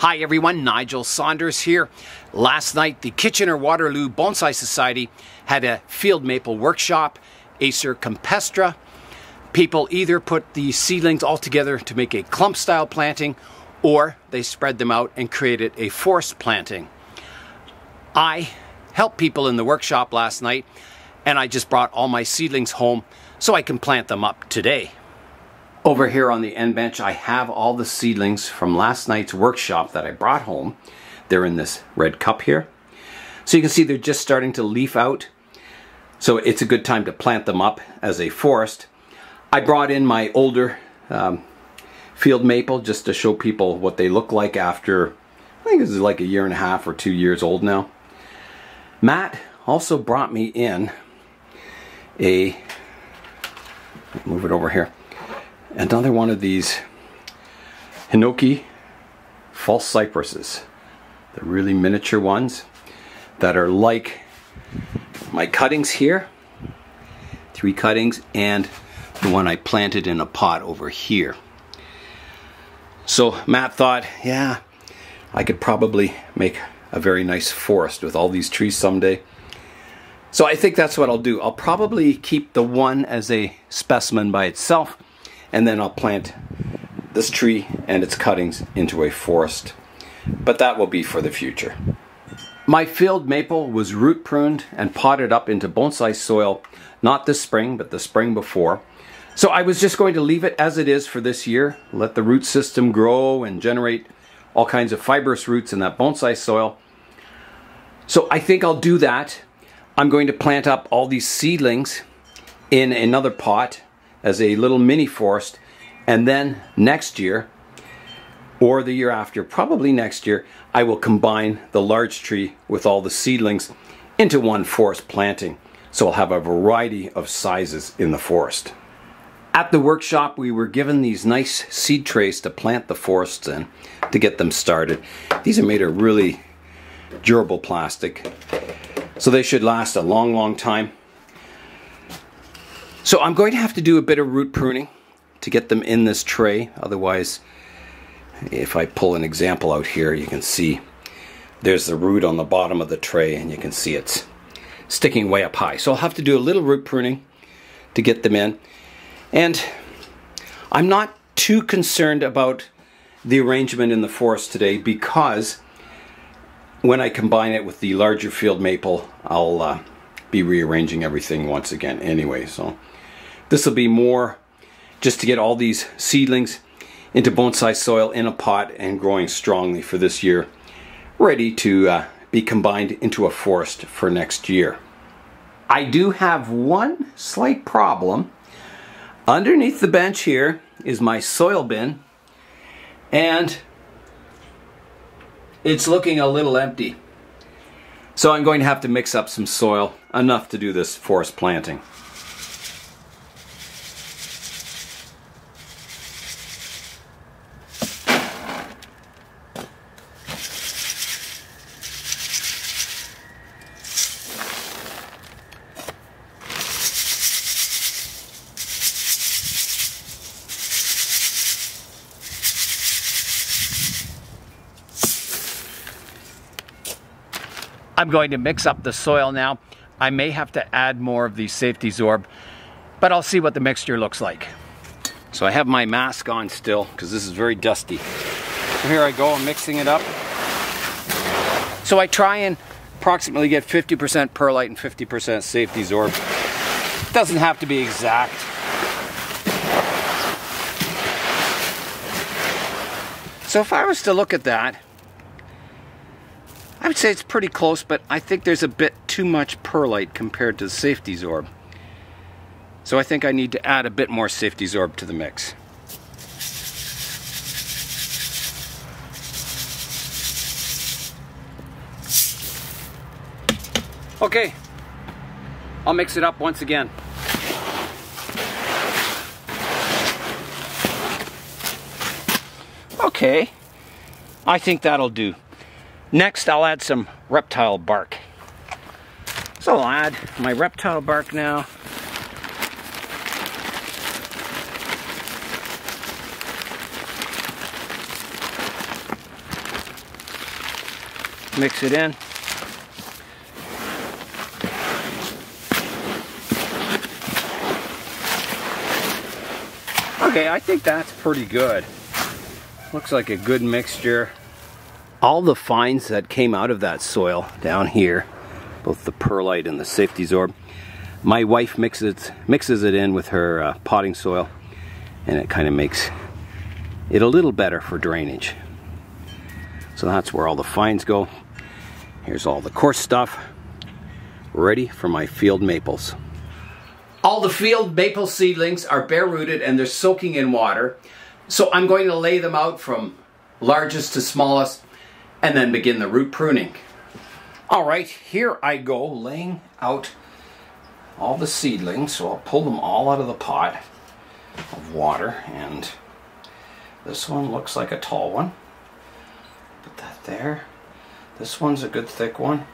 Hi everyone, Nigel Saunders here. Last night the Kitchener-Waterloo Bonsai Society had a field maple workshop, Acer campestre. People either put the seedlings all together to make a clump style planting, or they spread them out and created a forest planting. I helped people in the workshop last night, and I just brought all my seedlings home so I can plant them up today. Over here on the end bench, I have all the seedlings from last night's workshop that I brought home. They're in this red cup here. So you can see they're just starting to leaf out. So it's a good time to plant them up as a forest. I brought in my older field maple just to show people what they look like after, I think this is like 1.5 years or 2 years old now. Matt also brought me in move it over here. Another one of these Hinoki false cypresses. The really miniature ones that are like my cuttings here. 3 cuttings and the one I planted in a pot over here. So Matt thought, yeah, I could probably make a very nice forest with all these trees someday. So I think that's what I'll do. I'll probably keep the one as a specimen by itself, and then I'll plant this tree and its cuttings into a forest. But that will be for the future. My field maple was root pruned and potted up into bonsai soil, not this spring, but the spring before. So I was just going to leave it as it is for this year, let the root system grow and generate all kinds of fibrous roots in that bonsai soil. So I think I'll do that. I'm going to plant up all these seedlings in another pot as a little mini forest, and then next year or the year after, probably next year, I will combine the large tree with all the seedlings into one forest planting. So I'll have a variety of sizes in the forest. At the workshop, we were given these nice seed trays to plant the forests in to get them started. These are made of really durable plastic, so they should last a long, long time. So I'm going to have to do a bit of root pruning to get them in this tray. Otherwise, if I pull an example out here, you can see there's the root on the bottom of the tray, and you can see it's sticking way up high. So I'll have to do a little root pruning to get them in. And I'm not too concerned about the arrangement in the forest today, because when I combine it with the larger field maple, I'll be rearranging everything once again anyway. So this will be more just to get all these seedlings into bonsai soil in a pot and growing strongly for this year, ready to be combined into a forest for next year. I do have one slight problem. Underneath the bench here is my soil bin, and it's looking a little empty. So I'm going to have to mix up some soil, enough to do this forest planting. I'm going to mix up the soil now. I may have to add more of the safety zorb, but I'll see what the mixture looks like. So I have my mask on still because this is very dusty. So here I go, I'm mixing it up. So I try and approximately get 50% perlite and 50% safety zorb. It doesn't have to be exact. So if I was to look at that, I would say it's pretty close, but I think there's a bit too much perlite compared to the safety zorb. So I think I need to add a bit more safety zorb to the mix. Okay, I'll mix it up once again. Okay, I think that'll do. Next, I'll add some reptile bark. So I'll add my reptile bark now. mix it in. Okay, I think that's pretty good. Looks like a good mixture. All the fines that came out of that soil down here, both the perlite and the safety sorb, my wife mixes it in with her potting soil, and it kind of makes it a little better for drainage. So that's where all the fines go. Here's all the coarse stuff, ready for my field maples. All the field maple seedlings are bare rooted and they're soaking in water. So I'm going to lay them out from largest to smallest and then begin the root pruning. All right, here I go laying out all the seedlings. So I'll pull them all out of the pot of water, and this one looks like a tall one. Put that there. This one's a good thick one.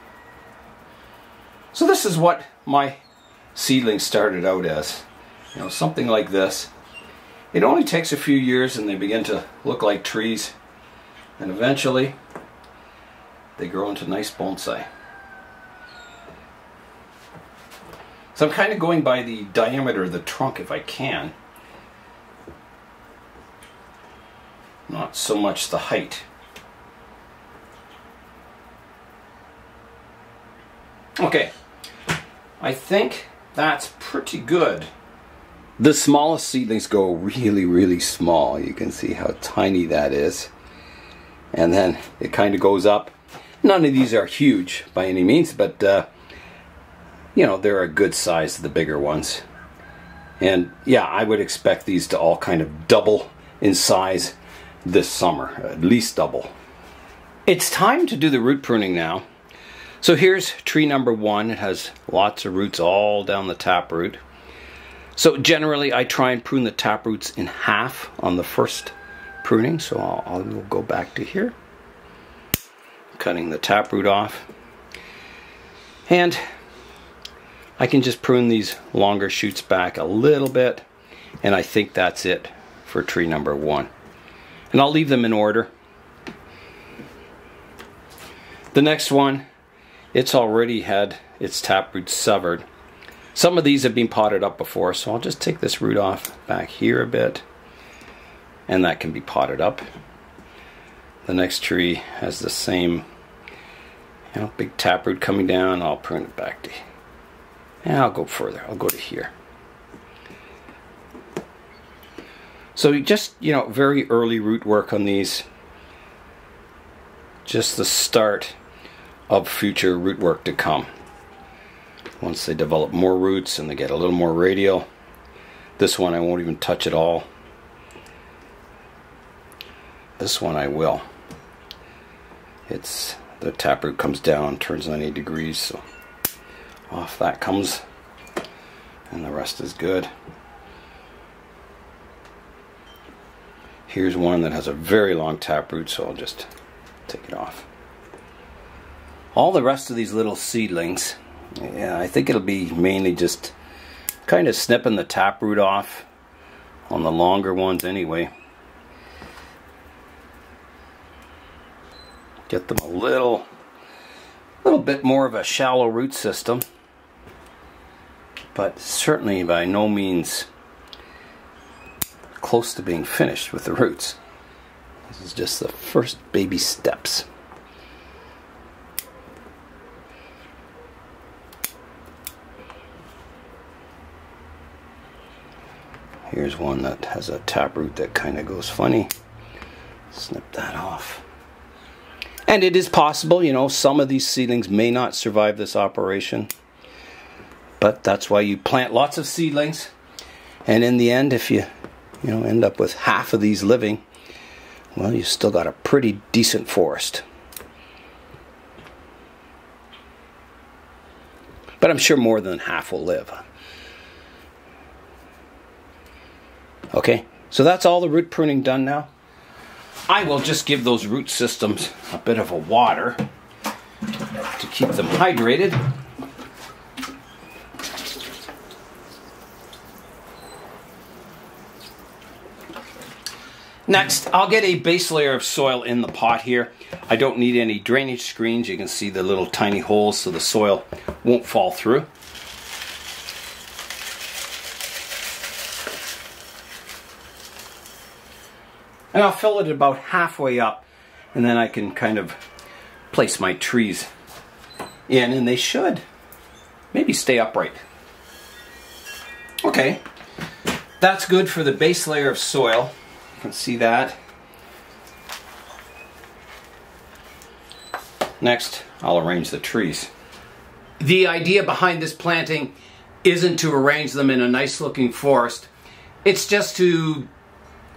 So this is what my seedlings started out as, you know, something like this. It only takes a few years and they begin to look like trees, and eventually they grow into nice bonsai. So I'm kind of going by the diameter of the trunk if I can, not so much the height. Okay, I think that's pretty good. The smallest seedlings go really, really small. You can see how tiny that is. And then it kind of goes up. None of these are huge by any means, but you know, they're a good size, the bigger ones. And yeah, I would expect these to all kind of double in size this summer, at least double. It's time to do the root pruning now. So here's tree number 1. It has lots of roots all down the taproot. So generally I try and prune the taproots in half on the first pruning. So I'll go back to here, cutting the taproot off. And I can just prune these longer shoots back a little bit, and I think that's it for tree number 1. And I'll leave them in order. The next one, it's already had its taproot severed. Some of these have been potted up before, so I'll just take this root off back here a bit, and that can be potted up. The next tree has the same, you know, big taproot coming down. I'll prune it back to, and I'll go further. I'll go to here. So just, you know, very early root work on these. Just the start of future root work to come. Once they develop more roots and they get a little more radial. This one I won't even touch at all. This one I will. It's the taproot comes down, turns 90 degrees, so off that comes, and the rest is good. Here's one that has a very long taproot, so I'll just take it off. All the rest of these little seedlings, yeah, I think it'll be mainly just kind of snipping the taproot off on the longer ones anyway. Get them a little bit more of a shallow root system, but certainly by no means close to being finished with the roots. This is just the first baby steps. Here's one that has a taproot that kind of goes funny. Snip that off. And it is possible, you know, some of these seedlings may not survive this operation. But that's why you plant lots of seedlings. And in the end, if you end up with half of these living, well, you still got a pretty decent forest. But I'm sure more than half will live. Okay, so that's all the root pruning done now. I will just give those root systems a bit of a water to keep them hydrated. Next, I'll get a base layer of soil in the pot here. I don't need any drainage screens. You can see the little tiny holes so the soil won't fall through. And I'll fill it about halfway up, and then I can kind of place my trees in, and they should maybe stay upright. Okay, that's good for the base layer of soil. You can see that. Next, I'll arrange the trees. The idea behind this planting isn't to arrange them in a nice looking forest. It's just to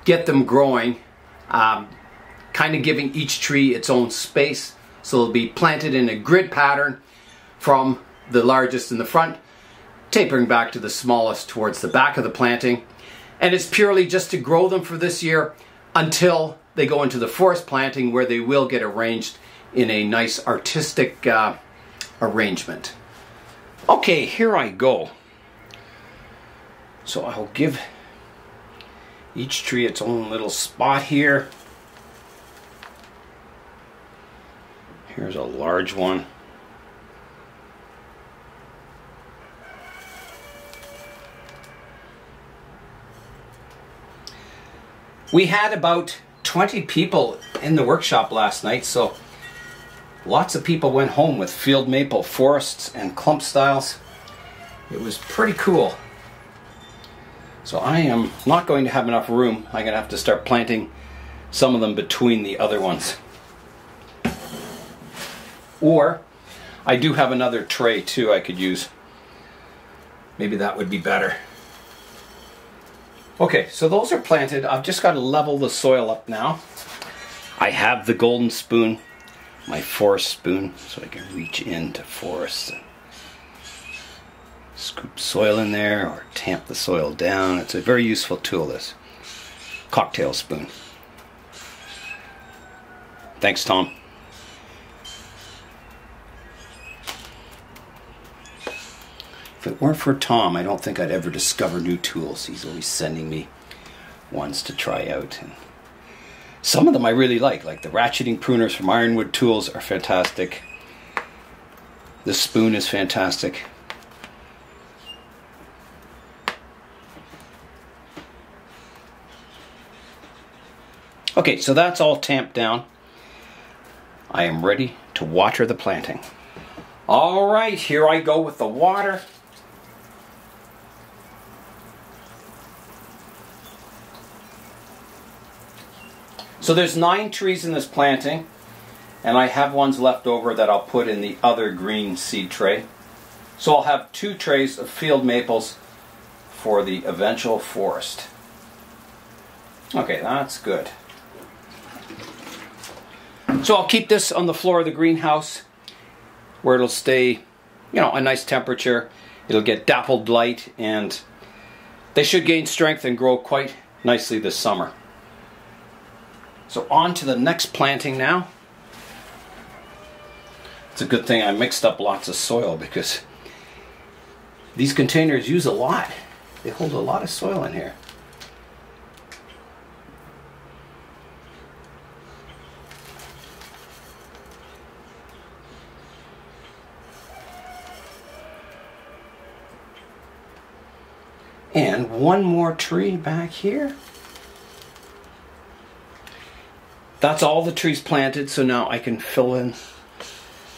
get them growing, kind of giving each tree its own space. So they'll be planted in a grid pattern from the largest in the front, tapering back to the smallest towards the back of the planting. And it's purely just to grow them for this year until they go into the forest planting, where they will get arranged in a nice artistic arrangement. Okay, here I go. So I'll give each tree its own little spot here. Here's a large one. We had about 20 people in the workshop last night, so lots of people went home with field maple forests and clump styles. It was pretty cool. So I am not going to have enough room. I'm going to have to start planting some of them between the other ones. Or I do have another tray too I could use. Maybe that would be better. Okay, so those are planted. I've just got to level the soil up now. I have the golden spoon, my forest spoon, so I can reach into forests and scoop soil in there or tamp the soil down. It's a very useful tool, this cocktail spoon. Thanks, Tom. If it weren't for Tom, I don't think I'd ever discover new tools. He's always sending me ones to try out. And some of them I really like the ratcheting pruners from Ironwood Tools are fantastic. The spoon is fantastic. Okay, so that's all tamped down. I am ready to water the planting. All right, here I go with the water. So there's 9 trees in this planting, and I have ones left over that I'll put in the other green seed tray. So I'll have 2 trays of field maples for the eventual forest. Okay, that's good. So I'll keep this on the floor of the greenhouse where it'll stay, a nice temperature. It'll get dappled light, and they should gain strength and grow quite nicely this summer. So on to the next planting now. It's a good thing I mixed up lots of soil, because these containers use a lot. They hold a lot of soil in here. And one more tree back here. That's all the trees planted, so now I can fill in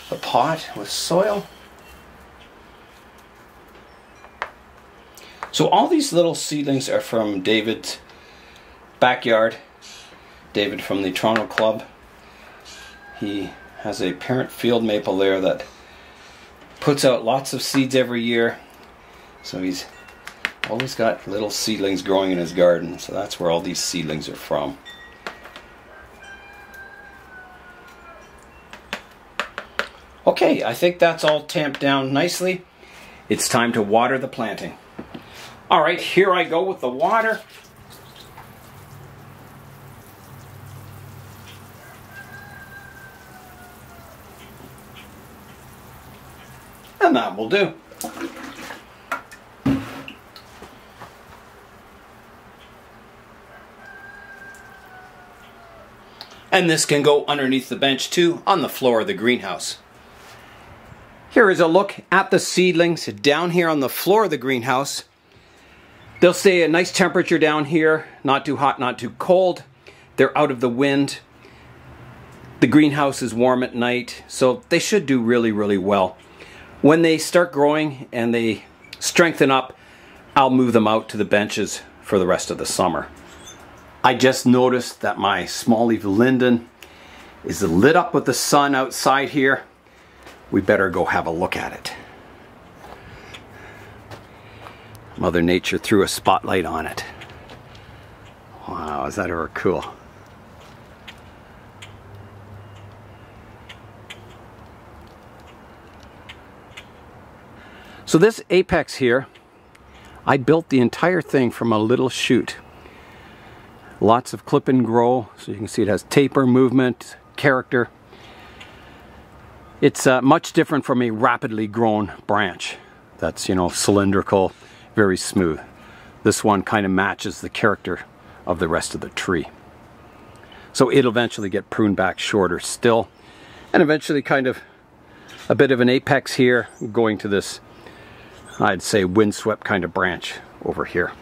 the pot with soil. So all these little seedlings are from David's backyard. David from the Toronto Club. He has a parent field maple there that puts out lots of seeds every year. So he's always got little seedlings growing in his garden. So that's where all these seedlings are from. Okay, I think that's all tamped down nicely. It's time to water the planting. All right, here I go with the water. And that will do. And this can go underneath the bench too, on the floor of the greenhouse. Here is a look at the seedlings down here on the floor of the greenhouse. They'll stay a nice temperature down here, not too hot, not too cold. They're out of the wind. The greenhouse is warm at night, so they should do really, really well. When they start growing and they strengthen up, I'll move them out to the benches for the rest of the summer. I just noticed that my small leaf linden is lit up with the sun outside here. We better go have a look at it. Mother Nature threw a spotlight on it. Wow, is that ever cool? So this apex here, I built the entire thing from a little shoot. Lots of clip and grow, so you can see it has taper, movement, character. It's much different from a rapidly grown branch that's, you know, cylindrical, very smooth. This one kind of matches the character of the rest of the tree. So it'll eventually get pruned back shorter still, and eventually kind of a bit of an apex here going to this, I'd say, windswept kind of branch over here.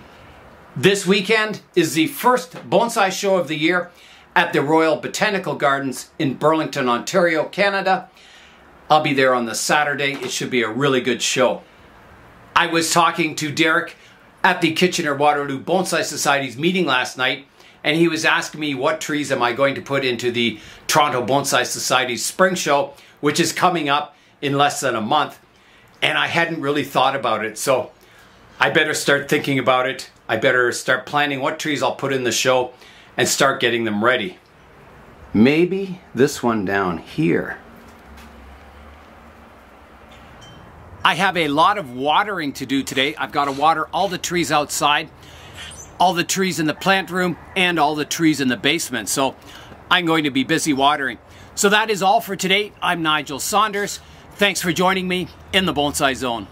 This weekend is the first bonsai show of the year at the Royal Botanical Gardens in Burlington, Ontario, Canada. I'll be there on the Saturday. It should be a really good show. I was talking to Derek at the Kitchener-Waterloo Bonsai Society's meeting last night, and he was asking me what trees am I going to put into the Toronto Bonsai Society's spring show, which is coming up in less than a month. And I hadn't really thought about it, so I better start thinking about it. I better start planning what trees I'll put in the show and start getting them ready. Maybe this one down here. I have a lot of watering to do today. I've got to water all the trees outside, all the trees in the plant room, and all the trees in the basement. So I'm going to be busy watering. So that is all for today. I'm Nigel Saunders. Thanks for joining me in the Bonsai Zone.